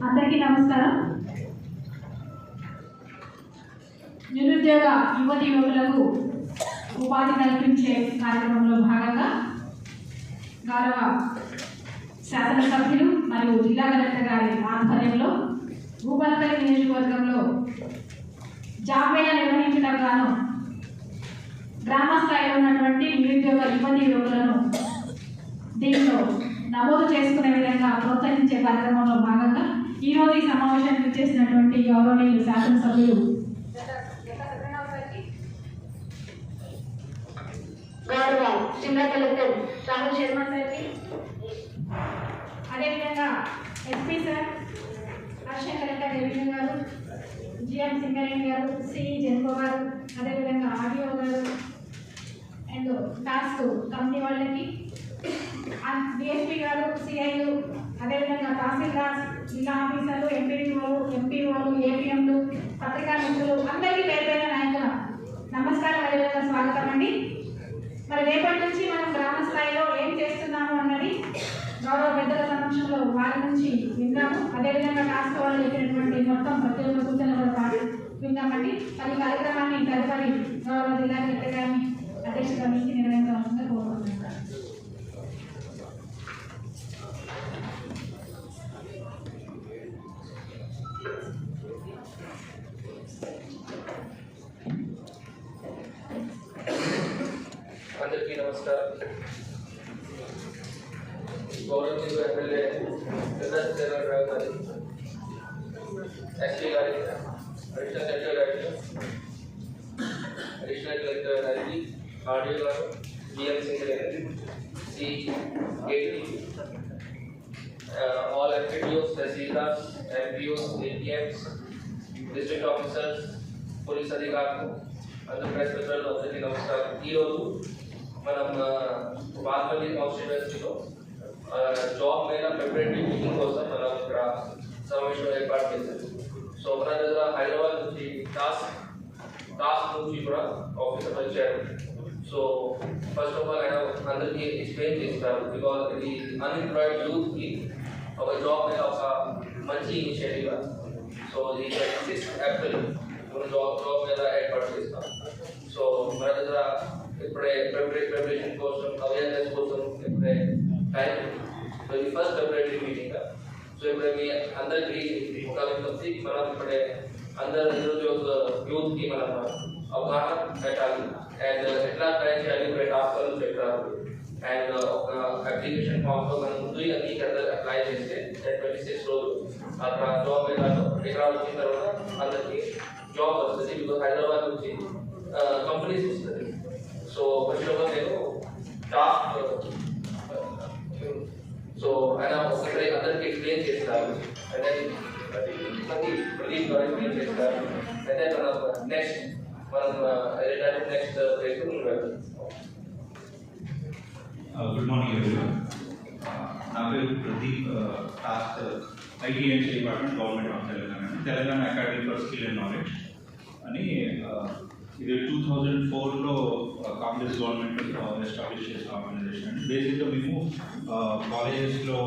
అందరికీ నమస్కారం. నిరుద్యోగ యువతి యువకులకు ఉపాధి కల్పించే కార్యక్రమంలో భాగంగా గౌరవ శాసనసభ్యులు మరియు జిల్లా కలెక్టర్ గారి ఆధ్వర్యంలో భూపాలపల్లి నియోజకవర్గంలో జాబ్ మేళా నిర్వహించడం గాను గ్రామ స్థాయిలో ఉన్నటువంటి నిరుద్యోగ యువతి యువకులను దీంట్లో నమోదు చేసుకునే విధంగా ప్రోత్సహించే కార్యక్రమంలో భాగంగా ఈరోజు ఈ సమావేశానికి చేసినటువంటి గౌరవనీయులు శాసనసభ్యులు గౌరవ జిల్లా కలెక్టర్ రాహుల్ శర్మ సార్కి, అదేవిధంగా SP sir, assistant collector revenue గారు, జిఎం సింగరేణి గారు, సిఈ జెన్కో గారు, అదేవిధంగా ఆర్డీఓ గారు అండ్ టాస్క్ కంపెనీ వాళ్ళకి, డిఎస్పీ గారు, సిఐలు, అదేవిధంగా తహసీల్దార్, జిల్లా ఆఫీసర్లు, ఎంపీడీఓలు, ఎంపీఓలు, ఏపీఎంలు, పత్రికా మిత్రులు అందరికీ పేరు పేరు నాయకుల నమస్కారం, అదేవిధంగా స్వాగతం అండి. మరి రేపటి నుంచి మనం గ్రామ స్థాయిలో ఏం చేస్తున్నాము అన్నది గౌరవ పెద్దల సమక్షంలో వారి నుంచి విన్నాము. అదేవిధంగా టాస్క్ వాళ్ళు చెప్పినటువంటి మొత్తం ప్రతి ఒక్క సూచనలు కూడా పాటు విన్నామండి. మరి కార్యక్రమాన్ని తదుపరి గౌరవ జిల్లా కలెక్టర్ గారిని అధ్యక్షత వహించి నిర్వహించవలసిందిగా కోరుకుంటున్నాను. అందరికీ నమస్కారం. గౌరవనీయులు ఎమ్మెల్యే చంద్రశేఖర్ గారి, ఎస్పీ గారి, అడిషనల్ కలెక్టర్ గారికి, అడిషనల్ కలెక్టర్ గారికి, ఆర్డీఓ గారు, GM Singareni, CAT, all MPDOs, tahsildars, MPOs, APMS, district officers, police అధికారులు, అందరూ ప్రెస్ మిత్రులు అందరికీ నమస్కారం. ఈరోజు మనం బాల్పల్లి కాన్స్టిట్యుయెన్సీలో జాబ్ మేళా ప్రిపరేటరీ మీటింగ్ కోసం మనం ఇక్కడ సమావేశం ఏర్పాటు చేశాం. సో మన దగ్గర హైదరాబాద్ నుంచి టాస్క్ నుంచి కూడా ఆఫీసర్ వచ్చారు. సో ఫస్ట్ ఆఫ్ ఆల్ ఆయన అందరికీ ఎక్స్ప్లెయిన్ చేస్తారు. బికాజ్ ఇది అన్ఎంప్లాయిడ్ యూత్కి ఒక జాబ్ మేళా ఒక మంచి ఇనిషియేటివ్. సో ఈ 6 ఏప్రిల్ మనం జాబ్ మేళా ఏర్పాటు చేస్తాం. సో మన దగ్గర ఇప్పుడే ప్రిపరేషన్ కోసం, అవేర్నెస్ కోసం ఇప్పుడే టైం. సో ఇది ఫస్ట్ ప్రిపరేటరీ మీటింగ్. సో ఇప్పుడు మీ అందరికీ ఒక విజ్ఞప్తి, మనం ఇప్పుడే అందరు నిరుద్యోగ యూత్కి మనం అవగాహన పెట్టాలి. అండ్ ఎట్లా ట్రై చేయాలి ఇప్పుడే టాస్క్లు చెప్తారు. అండ్ ఒక అప్లికేషన్ ఫామ్లో మనం ముందు అన్ని అందరూ అప్లై చేస్తే 26 రోజులు అక్కడ జాబ్ మేళాలో ఇక్కడ వచ్చిన తర్వాత అందరికీ జాబ్ వస్తుంది. బికాజ్ హైదరాబాద్ నుంచి కంపెనీస్ వస్తుంది. సో ఫస్ట్లో నేను టాస్క్ సో ఆయన ఒకటే అందరికీ ఎక్స్ప్లెయిన్ చేస్తారు. అండ్ ఎక్స్ప్లెయిన్ చేస్తారు. అయితే మనం నెక్స్ట్ గుడ్ మార్నింగ్ ఎవరీవన్. నా పేరు Pradeep, TASK ITMC department, government of Telangana academy for skill and knowledge అని ఇది 2004లో కాంగ్రెస్ గవర్నమెంట్ ఎస్టాబ్లిష్ చేసిన ఆర్గనైజేషన్ అండి. బేసిక్గా మేము కాలేజెస్లో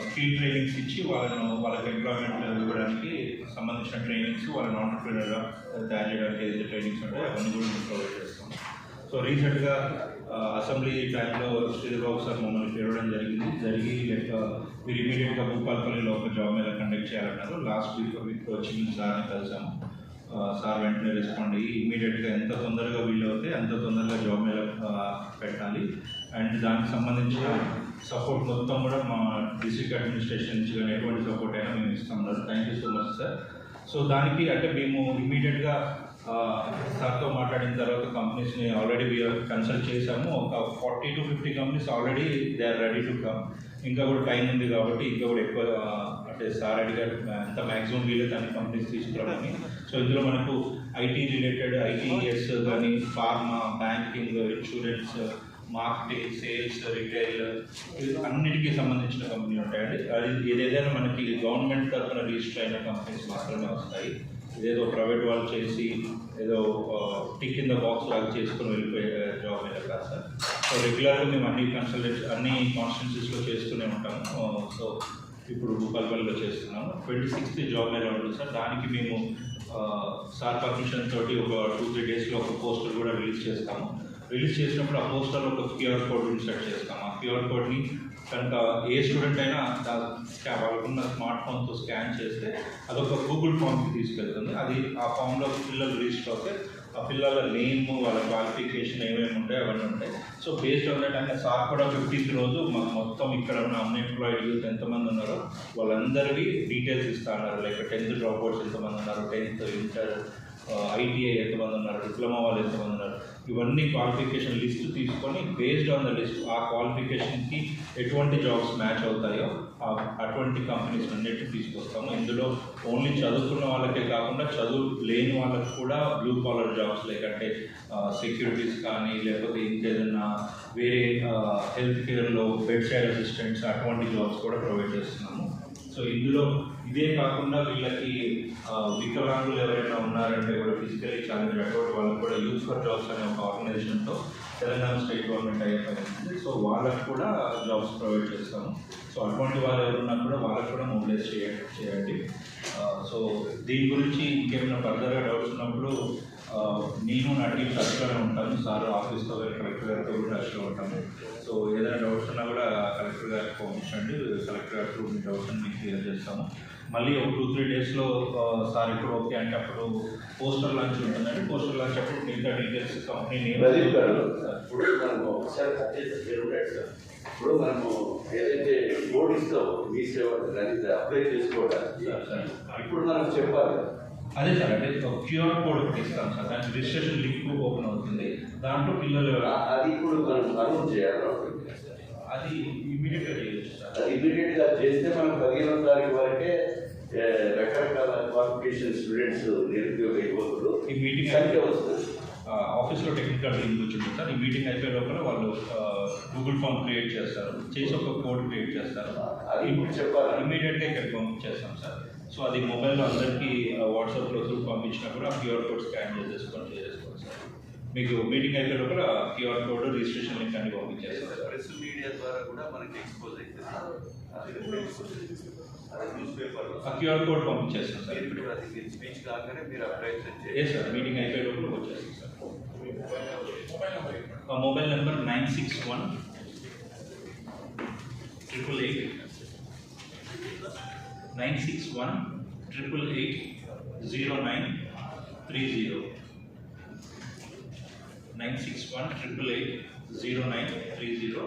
స్కిల్ ట్రైనింగ్స్ ఇచ్చి వాళ్ళకి ఎంప్లాయ్మెంట్ ఇవ్వడానికి సంబంధించిన ట్రైనింగ్స్, వాళ్ళని ఆంటర్‌ప్రెన్యూర్‌గా తయారు చేయడానికి ఏదైతే ట్రైనింగ్స్ ఉంటాయో అవన్నీ కూడా మేము ప్రొవైడ్ చేస్తాం. సో రీసెంట్గా అసెంబ్లీ టైంలో శ్రీధర్బాబు సార్ మమ్మల్ని పిలవడం జరిగి మీరు ఇమీడియట్గా భూపాలపల్లిలో ఒక జాబ్ మేళా కండక్ట్ చేయాలన్నారు. లాస్ట్ వీక్ వచ్చి మేము సార్ని కలిసాము. సార్ వెంటనే రెస్పాండ్ అయ్యి ఇమీడియట్గా ఎంత తొందరగా వీలవుతే అంత తొందరగా జాబ్ మేళా పెట్టాలి. అండ్ దానికి సంబంధించిన సపోర్ట్ మొత్తం కూడా మా డిస్ట్రిక్ట్ అడ్మినిస్ట్రేషన్ నుంచి కానీ ఎటువంటి సపోర్ట్ అయినా మేము ఇస్తామన్నారు. Thank you so much sir. So దానికి అంటే మేము ఇమీడియట్గా సార్తో మాట్లాడిన తర్వాత కంపెనీస్ని ఆల్రెడీ కన్సల్ట్ చేసాము. ఒక 40 to 50 companies already they are ready to come. ఇంకా కూడా టైం ఉంది కాబట్టి ఇంకా కూడా ఎక్కువ అంటే సార్ అడిగారు ఎంత మ్యాక్సిమం వీలైతే అన్ని కంపెనీస్ తీసుకురావని. సో ఇందులో మనకు ఐటీ రిలేటెడ్, ఐటీఎస్ కానీ, pharma, banking, insurance, marketing, sales, retail అన్నిటికీ సంబంధించిన కంపెనీలు ఉంటాయండి. అది ఏదైనా మనకి గవర్నమెంట్ తరఫున రిజిస్టర్ అయిన కంపెనీస్ మాత్రమే వస్తాయి. ఇదేదో ప్రైవేట్ వాళ్ళు చేసి ఏదో టిక్ ఇన్ ద బాక్స్ లాగా చేసుకుని వెళ్ళిపోయే జాబ్ మీద కాదు సార్. సో రెగ్యులర్గా మేము అన్ని కాన్స్టిట్యున్సీస్లో చేస్తూనే ఉంటాము. సో ఇప్పుడు భూపాలపల్లిలో చేస్తున్నాము. 26th జాబ్ మేళా ఉంటుంది సార్. దానికి మేము సార్ పర్మిషన్ తోటి ఒక 2-3 డేస్లో ఒక పోస్టర్ కూడా రిలీజ్ చేస్తాము. రిలీజ్ చేసినప్పుడు ఆ పోస్టర్లో ఒక క్యూఆర్ కోడ్ ఇన్సర్ట్ చేస్తాము. ఆ క్యూఆర్ కోడ్ని కనుక ఏ స్టూడెంట్ అయినా వాళ్ళకున్న స్మార్ట్ ఫోన్తో స్కాన్ చేస్తే అదొక గూగుల్ ఫామ్కి తీసుకెళ్తుంది. అది ఆ ఫామ్లో పిల్లలు రిజిస్టర్ అవుతే ఆ పిల్లల నేమ్, వాళ్ళ క్వాలిఫికేషన్ ఏమేమి ఉంటాయి అవన్నీ ఉంటాయి. సో బేస్డ్ ఆన్ దట్ అంటే సార్ కూడా 15th రోజు మాకు మొత్తం ఇక్కడ ఉన్న అన్ఎంప్లాయిడ్ యూత్ ఎంతమంది ఉన్నారో వాళ్ళందరికీ డీటెయిల్స్ ఇస్తా ఉన్నారు. లైక్ 10th డ్రాప్ అవుట్స్ ఎంతమంది ఉన్నారు, 10th ఇంటర్, ITI ఎంతమంది ఉన్నారు, డిప్లొమా వాళ్ళు ఎంతమంది ఉన్నారు, ఇవన్నీ క్వాలిఫికేషన్ లిస్ట్ తీసుకొని బేస్డ్ ఆన్ ద లిస్ట్ ఆ క్వాలిఫికేషన్కి ఎటువంటి జాబ్స్ మ్యాచ్ అవుతాయో అటువంటి కంపెనీస్ అన్నిటిని తీసుకొస్తాము. ఇందులో ఓన్లీ చదువుకున్న వాళ్ళకే కాకుండా చదువు లేని వాళ్ళకి కూడా బ్లూ కాలర్ జాబ్స్ లేకంటే సెక్యూరిటీస్ కానీ లేకపోతే ఇంకేదన్నా వేరే హెల్త్ కేర్లో బెడ్ సైడ్ అసిస్టెంట్స్ అటువంటి జాబ్స్ కూడా ప్రొవైడ్ చేస్తున్నాము. సో ఇందులో ఇదే కాకుండా వీళ్ళకి వికలాంగులు ఎవరైనా ఉన్నారంటే కూడా ఫిజికలీ ఛాలెంజ్ అటువంటి వాళ్ళకి కూడా యూత్ ఫర్ జాబ్స్ అనే ఒక ఆర్గనైజేషన్తో తెలంగాణ స్టేట్ గవర్నమెంట్ అయ్యింది. సో వాళ్ళకి కూడా జాబ్స్ ప్రొవైడ్ చేస్తాము. సో అటువంటి వాళ్ళు ఎవరున్నా కూడా వాళ్ళకి కూడా మొబిలైజ్ చేయండి. సో దీని గురించి ఇంకేమైనా ఫర్దర్గా డౌట్స్ ఉన్నప్పుడు నేను నా టీం టచ్లోనే ఉంటాను. సార్ ఆఫీస్తో కలెక్టర్ గారితో కూడా టచ్లో ఉంటాము. సో ఏదైనా డౌట్స్ ఉన్నా కూడా కలెక్టర్ గారికి పంపించండి. కలెక్టర్ గారికి మీ డౌట్స్ మీకు క్లియర్ చేస్తాము. మళ్ళీ ఒక 2-3 డేస్లో సార్ ఇప్పుడు ఓకే అంటే అప్పుడు పోస్టర్ లాంచ్ ఉంటుందండి. పోస్టర్ లాంచ్ అప్పుడు మిగతా డీటెయిల్స్ కంపెనీ ఇప్పుడు మనము ఏదైతే బోర్డు ఇస్తామో మీ సేవ దానికి అప్లై చేసుకోవడానికి ఇప్పుడు మనం చెప్పాలి. అదే సార్, అంటే క్యూఆర్ కోడ్ ఒకటి ఇస్తాం సార్. దానికి రిజిస్ట్రేషన్ లింక్ ఓపెన్ అవుతుంది. దాంట్లో పిల్లలు అది ఇప్పుడు మనం అనౌన్స్ చేయాలి. అది ఇమీడియట్గా చేయొచ్చు సార్. అది ఇమీడియట్గా చేస్తే మనం 15వ తారీఖు వరకే రకరకాల క్వాలిఫికేషన్ స్టూడెంట్స్ నిరుద్యోగ యువకులు ఈ మీటింగ్ సంఖ్య వస్తుంది. ఆఫీస్లో టెక్నికల్ లింక్ వచ్చింది సార్. ఈ మీటింగ్ అయిపోయే లోపల వాళ్ళు గూగుల్ ఫామ్ క్రియేట్ చేస్తారు, చేసి ఒక కోడ్ క్రియేట్ చేస్తారు. అది ఇప్పుడు చెప్పాలి. ఇమీడియట్గా ఇక్కడికి పంపించేస్తాం సార్. సో అది మొబైల్లో అందరికీ వాట్సాప్లో త్రూ పంపించినా కూడా క్యూఆర్ కోడ్ స్కాన్ చేసేసుకోండి సార్. మీకు మీటింగ్ అయిపోయే లోపల క్యూఆర్ కోడ్ రిజిస్ట్రేషన్ లింక్ అని పంపించేస్తాం సార్. ప్రెస్ మీడియా ద్వారా కూడా మనకి ఎక్స్పోజ్ అవుతుంది. న్యూస్ పేపర్ ఆ క్యూఆర్ కోడ్ పంపించేస్తాం సార్. ఇప్పుడు అది స్పీచ్ కాగానే మీరు అప్లై ఏ సార్, మీటింగ్ అయిపోయే లోపల వచ్చేస్తాం సార్. Mobile number 961 888 961 888 0930 961 888 0930.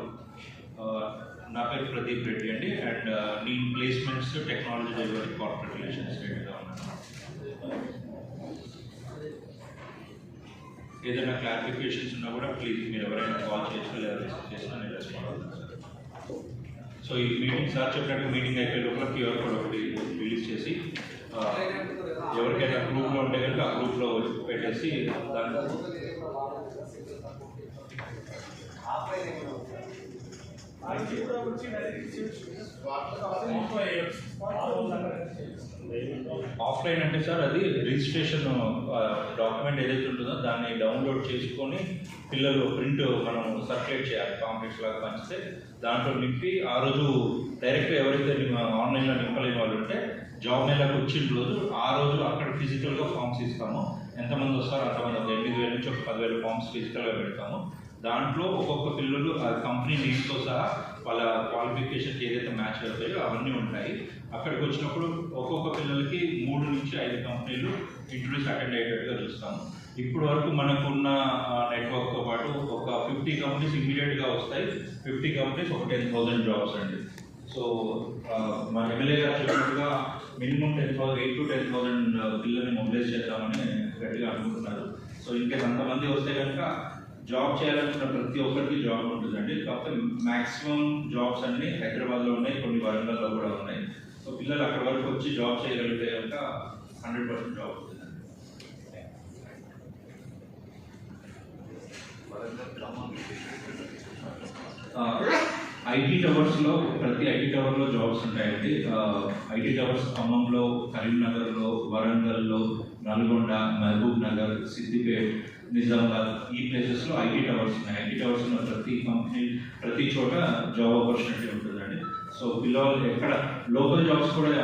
నా పేరు ప్రదీప్ రెడ్డి అండి. అండ్ నేను placements technology delivery corporate relations హెడ్గా ఉన్నాను. ఏదైనా క్లారిఫికేషన్స్ ఉన్నా కూడా ప్లీజ్ మీరు ఎవరైనా కాల్ చేసి లేదా రిసీవ్ చేసినా నేను రెస్పాండ్ అవుతాను సార్. సో ఈ మీటింగ్ సార్ చెప్పినట్టు మీటింగ్ అయిపోయే లోపల క్యూఆర్ కోడ్ ఒకటి రిలీజ్ చేసి ఎవరికైనా గ్రూప్లో ఉంటే కనుక ఆ గ్రూప్లో పెట్టేసి దాన్ని ఆఫ్లైన్ అంటే సార్ అది రిజిస్ట్రేషన్ డాక్యుమెంట్ ఏదైతే ఉంటుందో దాన్ని డౌన్లోడ్ చేసుకొని పిల్లలు ప్రింట్ మనం సర్క్యులేట్ చేయాలి. కాంప్లెక్స్ లాగా పంచితే దాంట్లో నింపి ఆ రోజు డైరెక్ట్గా ఎవరైతే ఆన్లైన్లో నింపలేని వాళ్ళు ఉంటే జాబ్ మేళాకి వచ్చిన రోజు ఆ రోజు అక్కడ ఫిజికల్గా ఫామ్స్ ఇస్తాము. ఎంతమంది వస్తారో అంతమంది, 8,000 నుంచి ఒక 10,000 ఫామ్స్ ఫిజికల్గా పెడతాము. దాంట్లో ఒక్కొక్క పిల్లలు ఆ కంపెనీ నేమ్తో సహా వాళ్ళ క్వాలిఫికేషన్కి ఏదైతే మ్యాచ్ అవుతాయో అవన్నీ ఉంటాయి. అక్కడికి వచ్చినప్పుడు ఒక్కొక్క పిల్లలకి 3 నుంచి 5 కంపెనీలు ఇంటర్వ్యూస్ అటెండ్ అయ్యేటట్టుగా చూస్తాము. ఇప్పుడు వరకు మనకున్న నెట్వర్క్తో పాటు ఒక 50 కంపెనీస్ ఇమీడియట్గా వస్తాయి. 50 కంపెనీస్ ఒక 10,000 జాబ్స్ అండి. సో మా ఎమ్మెల్యే గారు చెప్పినట్టుగా మినిమం 8,000 to 10,000 పిల్లల్ని మొబిలైజ్ చేద్దామని గట్టిగా అనుకుంటున్నారు. సో ఇంకేస్ అంతమంది వస్తే కనుక జాబ్ చేయాలనుకున్న ప్రతి ఒక్కరికి జాబ్ ఉంటుందండి. కాకపోతే మ్యాక్సిమం జాబ్స్ అన్నీ హైదరాబాద్లో ఉన్నాయి, కొన్ని వరంగల్లో కూడా ఉన్నాయి. సో పిల్లలు అక్కడి వరకు వచ్చి జాబ్ చేయగలిగితే కనుక 100% జాబ్ ఉంటుందండి. ఐటీ టవర్స్లో ప్రతి ఐటీ టవర్లో జాబ్స్ ఉంటాయండి. ఐటీ టవర్స్ ఖమ్మంలో, కరీంనగర్లో, వరంగల్లో, నల్గొండ, మహబూబ్ నగర్, సిద్దిపేట్, నిజామాబాద్ ఈ ప్లేసెస్లో ఐటీ టవర్స్ ఉన్నాయి. ఐటీ టవర్స్ ఉన్న ప్రతి కంపెనీ ప్రతి చోట జాబ్ ఆపర్చునిటీ ఉంటుందండి. సో పిల్లలు ఎక్కడ లోకల్ జాబ్స్ కూడా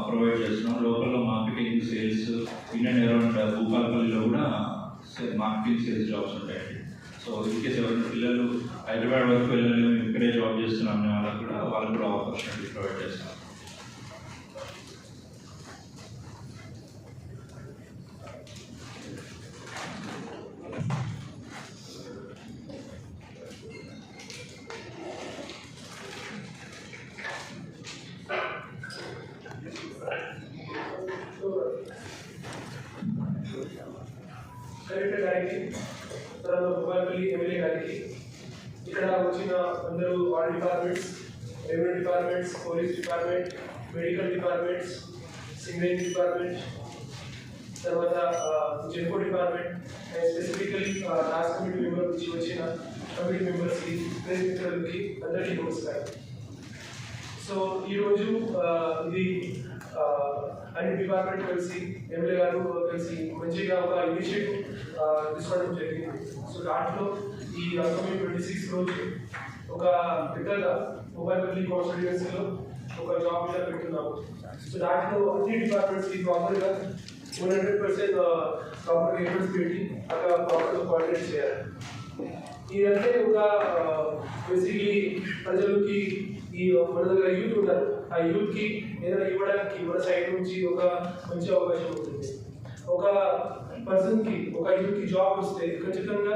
ప్రొవైడ్ చేస్తున్నాం. లోకల్లో marketing, sales, in and around భూపాలపల్లిలో కూడా మార్కెటింగ్, సేల్స్ జాబ్స్ ఉంటాయండి. సో ఇన్కేస్ ఎవరైనా పిల్లలు హైదరాబాద్ వరకు వెళ్ళాలి, మేము ఇక్కడే జాబ్ చేస్తున్నాం అనే వాళ్ళకు కూడా ఆపర్చునిటీ ప్రొవైడ్ చేస్తున్నాం. కలెక్టర్ గారికి, తర్వాత భూపాలపల్లి ఎమ్మెల్యే గారికి, ఇక్కడ వచ్చిన అందరూ all departments, revenue departments, police department, medical departments, సింగరేజ్ డిపార్ట్మెంట్, తర్వాత Genco department, and specifically TASK committee member నుంచి వచ్చిన కమిటీ మెంబర్స్కి, ప్రెస్ మిత్రులకి అందరికీ నమస్కారం. సో ఈరోజు ఇది అన్ని డిపార్ట్మెంట్ కలిసి ఎమ్మెల్యే గారు కలిసి మంచిగా ఒక ఇనిషియేటివ్ తీసుకోవడం జరిగింది. సో దాంట్లో ఈ అప్కమింగ్ 26 రోజు ఒక పెద్దగా భూపాలపల్లి కాన్స్టిట్యుయెన్సీలో ఒక జాబ్ మీద పెట్టున్నాము. సో దాంట్లో అన్ని డిపార్ట్మెంట్స్కి ప్రాపర్గా 100% ప్రాపర్గా ఎఫర్ట్స్ పెట్టి అక్కడ ప్రాపర్గా కోఆర్డినేట్ చేయాలి. ఇదంటే ఒక బేసిక్లీ ప్రజలకి ఈ మన దగ్గర యూత్ ఉన్నారు, ఆ యూత్కి ఏదైనా ఇవ్వడానికి మన సైడ్ నుంచి ఒక మంచి అవకాశం ఉంటుంది. ఒక పర్సన్కి, ఒక యూత్కి జాబ్ వస్తే ఖచ్చితంగా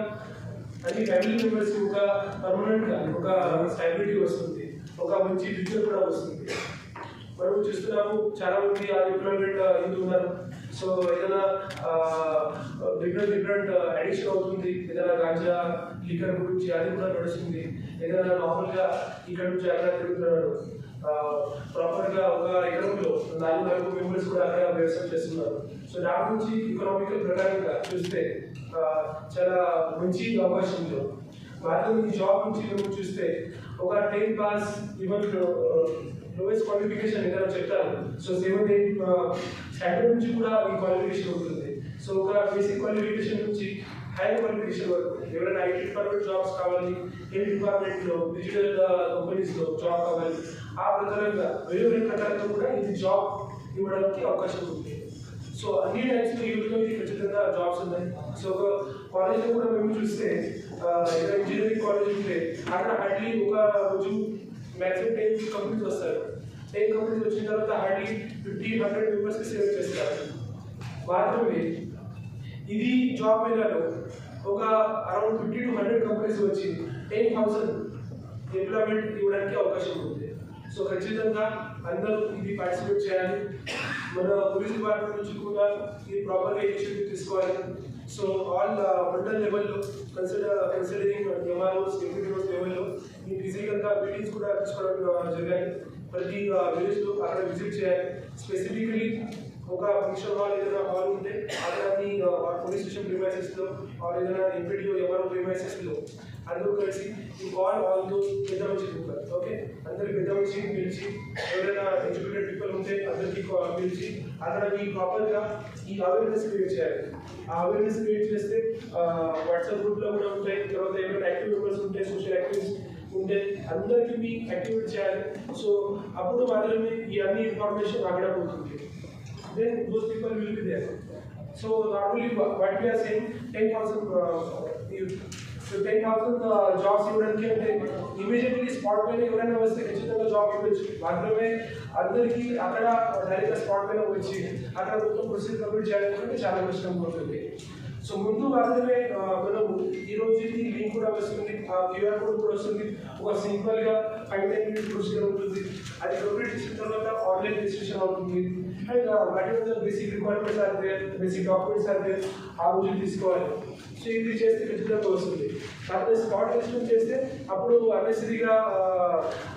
అన్ని ఫ్యామిలీ మెంబర్స్కి ఒక పర్మనెంట్గా ఒక స్టాబిలిటీ వస్తుంది, ఒక మంచి ఫ్యూచర్ కూడా వస్తుంది. మనం చూస్తున్నాము చాలా మంది అన్ఎంప్లాయ్మెంట్ యూత్ ఉన్నారు. సో ఏదైనా డిఫరెంట్ అడిక్షన్ అవుతుంది, ఏదైనా గాంజా, లిక్కర్ గురించి అది కూడా నడుస్తుంది. ఏదైనా నార్మల్గా ఇక్కడ నుంచి అక్కడ తిరుగుతున్నాడు, ప్రాపర్గా ఒక ఎకరంలో 4 మెంబర్స్ కూడా అక్కడ వ్యవసాయం చేస్తున్నారు. సో దాని నుంచి ఎకనామికల్ ప్రకారంగా చూస్తే చాలా మంచి అవకాశం ఉంది. మాత్రం ఈ జాబ్ నుంచి మేము చూస్తే ఒక 10 పాస్, ఈవెన్ లోయెస్ట్ క్వాలిఫికేషన్ ఏదైనా చెప్తారు. సో 7-8 స్టాండర్డ్ నుంచి కూడా ఈ క్వాలిఫికేషన్ ఉంటుంది. సో ఒక బేసిక్ క్వాలిఫికేషన్ నుంచి హైయర్ క్వాలిఫికేషన్ వరకు ఎవరైనా ఐటీ డిపార్ట్మెంట్ జాబ్స్ కావాలి, హెల్త్ డిపార్ట్మెంట్లో, డిజిటల్ కంపెనీస్లో జాబ్ కావాలి, ఆ ప్రకారంగా వేరే ప్రకారంగా కూడా ఇది జాబ్ ఇవ్వడానికి అవకాశం ఉంది. సో అన్ని టైప్స్లో యూత్లో ఇది ఖచ్చితంగా జాబ్స్ ఉన్నాయి. సో ఒక కాలేజ్లో కూడా మేము చూస్తే ఏదైనా ఇంజనీరింగ్ కాలేజ్ ఉంటే అక్కడ హార్డ్లీ ఒక రోజు మ్యాక్సిమం 10 కంపెనీస్ వస్తారు. 10 కంపెనీస్ వచ్చిన తర్వాత హార్డ్లీ 50-100 మెంబర్స్కి సేవ్ చేస్తారు మాత్రమే. ఇది జాబ్ మేళాలో ఒక అరౌండ్ 50-100 కంపెనీస్ వచ్చి 10,000 ఎంప్లాయ్మెంట్ ఇవ్వడానికి అవకాశం ఉంది. సో ఖచ్చితంగా అందరూ ఇది పార్టిసిపేట్ చేయాలి. మన పోలీస్ డిపార్ట్మెంట్ నుంచి కూడా ఇది ప్రాపర్గా ఇనిషియేటివ్ తీసుకోవాలి. సో ఆల్ మండల్ లెవెల్లో కన్సిడరింగ్ ఎంఆర్ఓస్, ఎంపీడీఓస్ లెవెల్లో ఈ ఫిజికల్గా మీటింగ్స్ కూడా తీసుకోవడం జరగాలి. ప్రతి విలేజ్లో అక్కడ విజిట్ చేయాలి. స్పెసిఫికలీ ఒక ఫంక్షన్ హాల్ ఏదైనా హాల్ ఉంటే అక్కడ మీ పోలీస్ స్టేషన్ ప్రిమైసెస్లో ఏదైనా ఎంపీడీఓ ఎంఆర్ఓ ప్రిమైసెస్లో అందరూ కలిసి ఈ కాల్ ఆల్ దోస్ పెద్ద మనిషి ఉంటారు. ఓకే, అందరికి పెద్ద మనిషిని పిలిచి, ఎవరైనా ఎడ్యుకేటెడ్ పీపుల్ ఉంటే అందరికీ పిలిచి అక్కడ ఈ ప్రాపర్గా ఈ అవేర్నెస్ క్రియేట్ చేయాలి. ఆ అవేర్నెస్ క్రియేట్ చేస్తే వాట్సాప్ గ్రూప్లో కూడా ఉంటాయి. తర్వాత ఏమైనా యాక్టివ్ మెంబర్స్ ఉంటాయి, సోషల్ యాక్టివిటీస్ ఉంటే అందరికీ మీ యాక్టివేట్ చేయాలి. సో అప్పుడు మాత్రమే ఈ అన్ని ఇన్ఫర్మేషన్ అక్కడ పోతుంది. Then those people will be there. So normally what we are saying 10,000 so 10,000 jobs ఇవ్వడానికి అంటే ఇమీడియట్లీ స్పాట్ పైన ఎవరైనా వస్తే ఖచ్చితంగా జాబ్ ఇవ్వచ్చు. మాత్రమే అందరికీ అక్కడ డైరెక్ట్గా స్పాట్ పైన వచ్చి అక్కడ మొత్తం ప్రొసీజర్ కంప్లీట్ చేయాలంటే చాలా కష్టం అవుతుంది. సో ముందు మాత్రమే మనము ఈరోజు లింక్ కూడా వస్తుంది, ఆ క్యూఆర్ కోడ్ కూడా వస్తుంది. ఒక సింపుల్గా 5-10 minutes ప్రొసీజర్ ఉంటుంది. అది కంప్లీట్ చేసిన తర్వాత ఆన్లైన్ రిజిస్ట్రేషన్ అవుతుంది. అండ్ వాటి basic requirements are there, basic documents are there, ఆ రోజు తీసుకోవాలి. సో ఇది చేస్తే ఖచ్చితంగా వస్తుంది. కాకపోతే స్పాట్ రిజిస్ట్రేషన్ చేస్తే అప్పుడు అన్నెసరీగా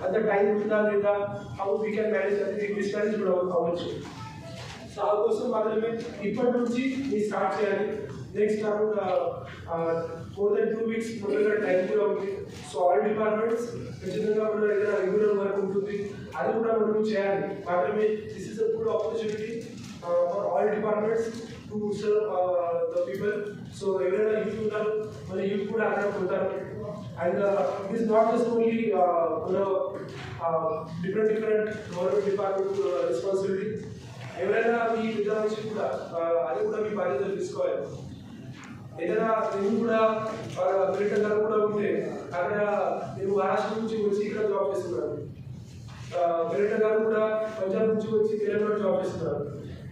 అంత టైం ఉందా లేదా, హౌ వీ క్యాన్ మేనేజ్ అనేది మిస్మేనేజ్ కూడా అవ్వచ్చు. సో ఆ కోసం మాత్రమే ఇప్పటి నుంచి మీరు స్టార్ట్ చేయాలి. Next around more than 2 weeks ముందుగా టైం కూడా ఉంది. సో ఆల్ డిపార్ట్మెంట్స్ ఖచ్చితంగా మన దగ్గర రెగ్యులర్ వర్క్ ఉంటుంది, అది కూడా మనం చేయాలి. మాత్రమే this is a good opportunity for all departments to serve the people. So ఎవరైనా యూత్ ఉన్నారు, మన యూత్ కూడా అక్కడ ఉంటారు. And it is not just only different government department responsibility. ఎవరైనా మీ పెద్ద మనిషి కూడా అది కూడా మీ బాధ్యతలు తీసుకోవాలి. ఏదైనా నేను కూడా పర్యటన గారు కూడా ఉంటే అక్కడ నేను మహారాష్ట్ర నుంచి వచ్చి ఇక్కడ జాబ్ చేస్తున్నాను. పర్యటన గారు కూడా పంజాబ్ నుంచి వచ్చి తెలంగాణ జాబ్ చేస్తున్నారు.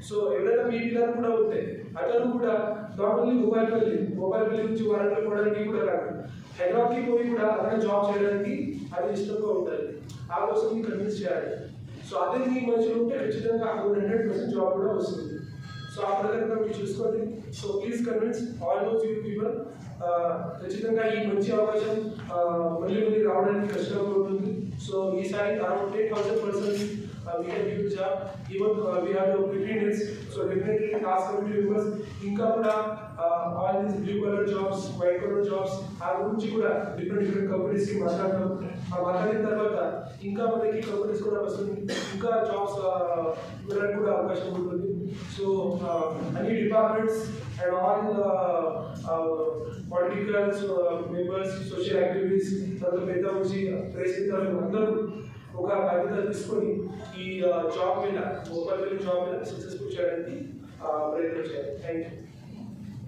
సో ఎవరైనా మీ పిల్లలు కూడా ఉంటే అతను కూడా నార్మల్లీ మొబైల్ నుంచి వారంటీ పోవడానికి కూడా రాదు. హైదరాబాద్కి పోయి కూడా అతను జాబ్ చేయడానికి అది ఇష్టంగా ఉంటుంది. ఆ కోసం మీరు కన్విన్స్ చేయాలి. సో అదే మీ మనుషులు ఉంటే ఖచ్చితంగా 100% జాబ్ కూడా వస్తుంది. సో ఆ ప్రకారంగా మీరు చూసుకోండి. So please convince all those you people. ఖచ్చితంగా ఈ మంచి అవకాశం మళ్ళీ రావడానికి కష్టంగా ఉంటుంది. సో ఈసారి around 10,000 persons we can give job. Even we have the preparedness. So definitely task committee members ఇంకా కూడా all these blue collar jobs, white collar jobs ఆ గురించి కూడా different companies కి మాట్లాడడం. మాట్లాడిన తర్వాత ఇంకా మనకి కంపెనీస్ కూడా వస్తుంది. ఇంకా జాబ్స్ ఇవ్వడానికి కూడా అవకాశం ఉంటుంది. సో అన్ని departments and all political members, social activities, తర్వాత పెద్ద నుంచి ప్రెస్ అందరూ ఒక బాధ్యత తీసుకొని ఈ జాబ్ మీద మొబైల్ జాబ్ మీద సక్సెస్ఫుల్ చేయడానికి ప్రయత్నం చేయాలి. Thank you.